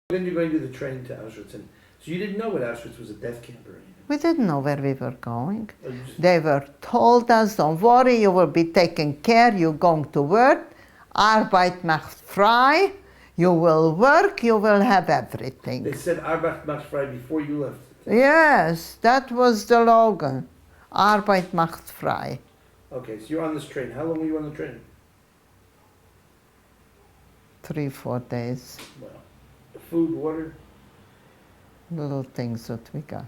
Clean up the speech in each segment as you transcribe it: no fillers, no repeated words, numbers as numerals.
Then you're going to the train to Auschwitz, and so you didn't know what Auschwitz was, a death camp or anything. We didn't know where we were going. Oh, They were told us, don't worry, you will be taken care, you're going to work. Arbeit macht frei. You will work, you will have everything. They said Arbeit macht frei before you left. Yes, that was the slogan. Arbeit macht frei. Okay, so you're on this train. How long were you on the train? 3-4 days. Wow. Food, water? Little things that we got.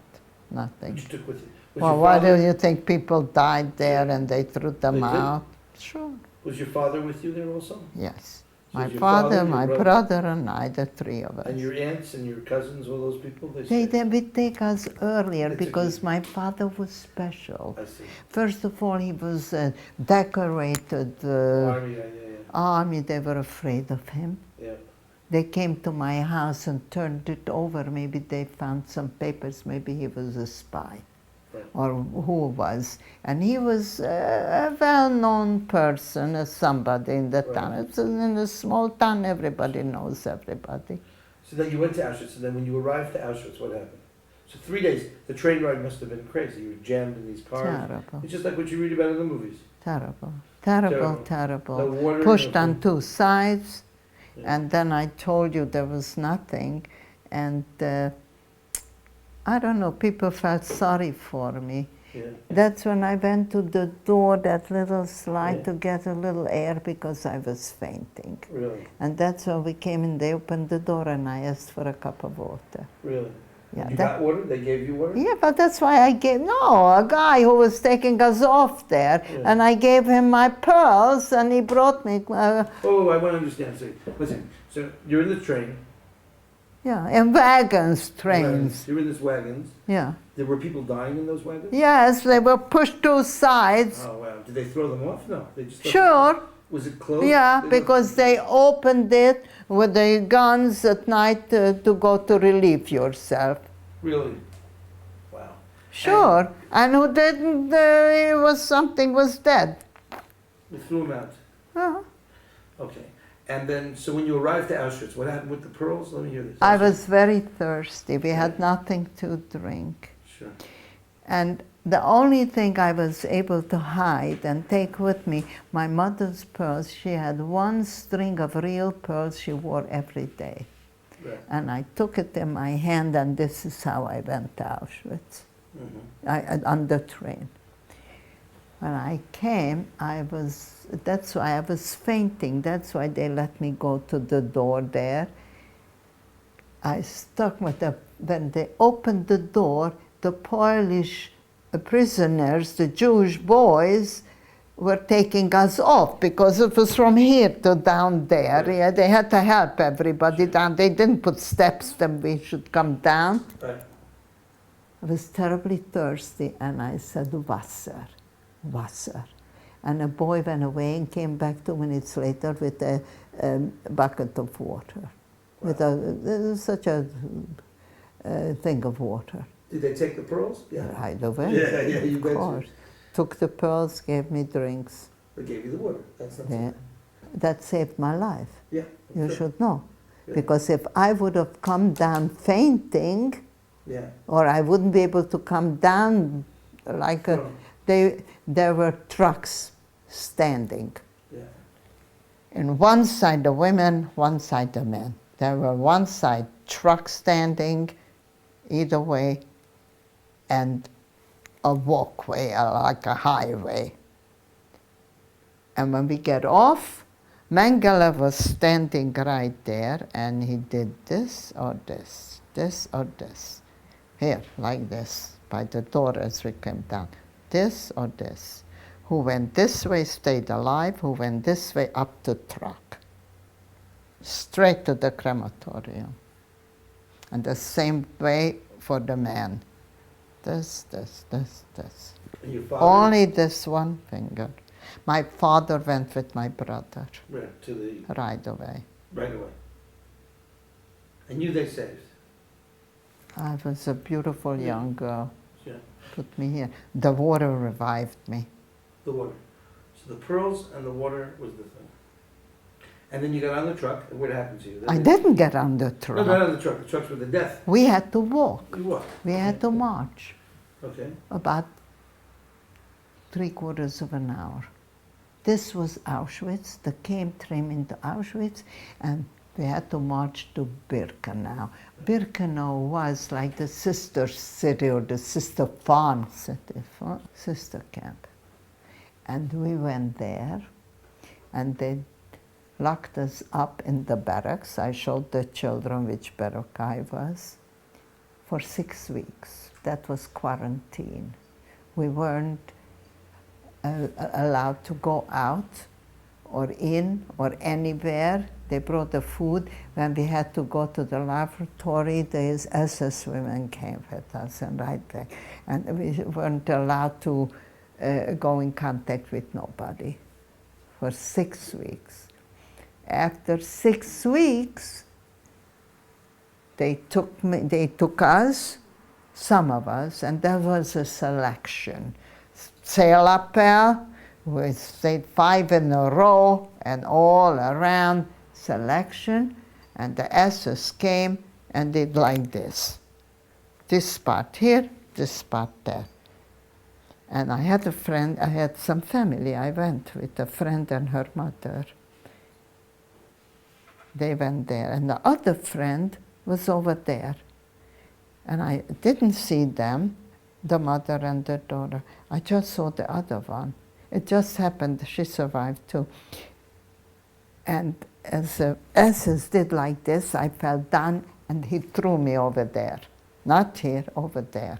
What Nothing. you took with you? Was Well, your why father, do you think people died there and they threw them They did? out? Sure. Was your father with you there also? Yes. So My was your father, your my brother, and I, the three of us. And your aunts and your cousins, all those people? They stayed? would take us earlier They took because you. my father was special. I see. First of all, he was a decorated Army, yeah. army. They were afraid of him. Yeah. They came to my house and turned it over. Maybe they found some papers. Maybe he was a spy. Right. Or who was. And he was a well-known person, somebody in the town. Right. It's in a small town, everybody knows everybody. So then you went to Auschwitz, and then when you arrived to Auschwitz, what happened? So 3 days, the train ride must have been crazy. You were jammed in these cars. Terrible, It's just like what you read about in the movies. terrible, terrible, Terrible. terrible. No water, Pushed no on food. 2 sides, Yeah. and then I told you there was nothing. And I don't know, people felt sorry for me. Yeah. That's when I went to the door, that little slide, Yeah. to get a little air because I was fainting. Really? And that's when we came in, they opened the door and I asked for a cup of water. Really? Yeah, You that- got water? They gave you water? Yeah, but that's why I gave, no, a guy who was taking us off there, Yeah. and I gave him my pearls and he brought me, Oh, I want to understand. So, listen, so you're in the train. yeah, in wagons, trains, Wagons. You're in these wagons. yeah. There were people dying in those wagons? Yes, they were pushed 2 sides, Oh, wow. Did they throw them off? No. They just sure. Was it closed? Yeah, They because they opened it with the guns at night to go to relieve yourself. Really? Wow. Sure, and who didn't, it was something was dead. They threw them out. Uh-huh. Okay. And then, so when you arrived to Auschwitz, what happened with the pearls? Let me hear this. I was very thirsty. We had nothing to drink. Sure. And the only thing I was able to hide and take with me, my mother's pearls. She had 1 string of real pearls she wore every day. Right. And I took it in my hand, and this is how I went to Auschwitz, on the train. When I came, that's why I was fainting. That's why they let me go to the door there. I stuck with when they opened the door, the Polish prisoners, the Jewish boys, were taking us off because it was from here to down there. Yeah, they had to help everybody down. They didn't put steps that we should come down. Right. I was terribly thirsty, and I said, Wasser, Wasser. And a boy went away and came back 2 minutes later with a bucket of water, with such a thing of water. Did they take the pearls? Yeah. Right away, Yeah, you of bet you. course. Took the pearls, gave me drinks. They gave you the water. That's not so Yeah. bad. That saved my life. Yeah. You sure. should know. Yeah. Because if I would have come down fainting, Yeah. or I wouldn't be able to come down like Sure. there were trucks standing. Yeah. And one side the women, one side the men. There were one side trucks standing either way, and a walkway, like a highway. And when we get off, Mengele was standing right there, and he did this or this, this or this. Here, like this, by the door as we came down. This or this. Who went this way stayed alive, who went this way up the truck. Straight to the crematorium. And the same way for the man. This. And your father? Only this one finger. My father went with my brother Right, to the, right away. right away. And you they saved? I was a beautiful young girl. Yeah. Put me here. The water revived me. The water. So the pearls and the water was the thing. And then you got on the truck, and what happened to you? Then I they- didn't get on the No, truck. not on the truck. The trucks were the death. We had to walk. You what? We had to march Okay. about 3/4 of an hour. This was Auschwitz. The camp came into Auschwitz, and we had to march to Birkenau. Birkenau was like the sister city or the sister farm city, sister camp. And we went there, and they locked us up in the barracks. I showed the children which barrack I was, for 6 weeks. That was quarantine. We weren't allowed to go out or in or anywhere. They brought the food. When we had to go to the laboratory, these SS women came with us and right there. And we weren't allowed to go in contact with nobody for 6 weeks. After 6 weeks, they took us, some of us, and there was a selection. Sail-up, we stayed 5 in a row and all around selection, and the SS came and did like this. This spot here, this spot there. And I had a friend, I had some family, I went with a friend and her mother. They went there, and the other friend was over there. And I didn't see them, the mother and the daughter. I just saw the other one. It just happened, she survived too. And as the SS did like this, I fell down and he threw me over there. Not here, over there.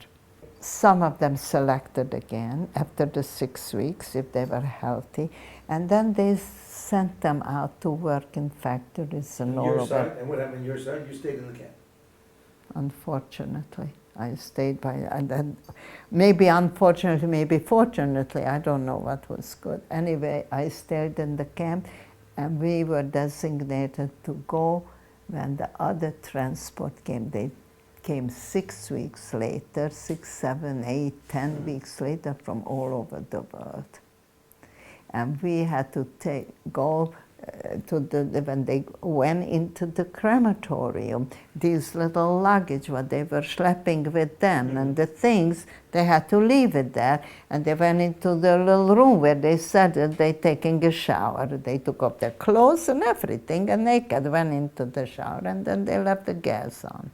Some of them selected again after the 6 weeks if they were healthy. And then they sent them out to work in factories and all Your over. side, and what happened on your side? You stayed in the camp. Unfortunately, I stayed by, and then maybe unfortunately, maybe fortunately, I don't know what was good. Anyway, I stayed in the camp, and we were designated to go when the other transport came. They came 6 weeks later, 6, 7, 8, 10 weeks later from all over the world. And we had to go when they went into the crematorium, these little luggage, what they were schlepping with them, and the things, they had to leave it there, and they went into the little room where they said that they taking a shower. They took off their clothes and everything, and naked went into the shower, and then they left the gas on.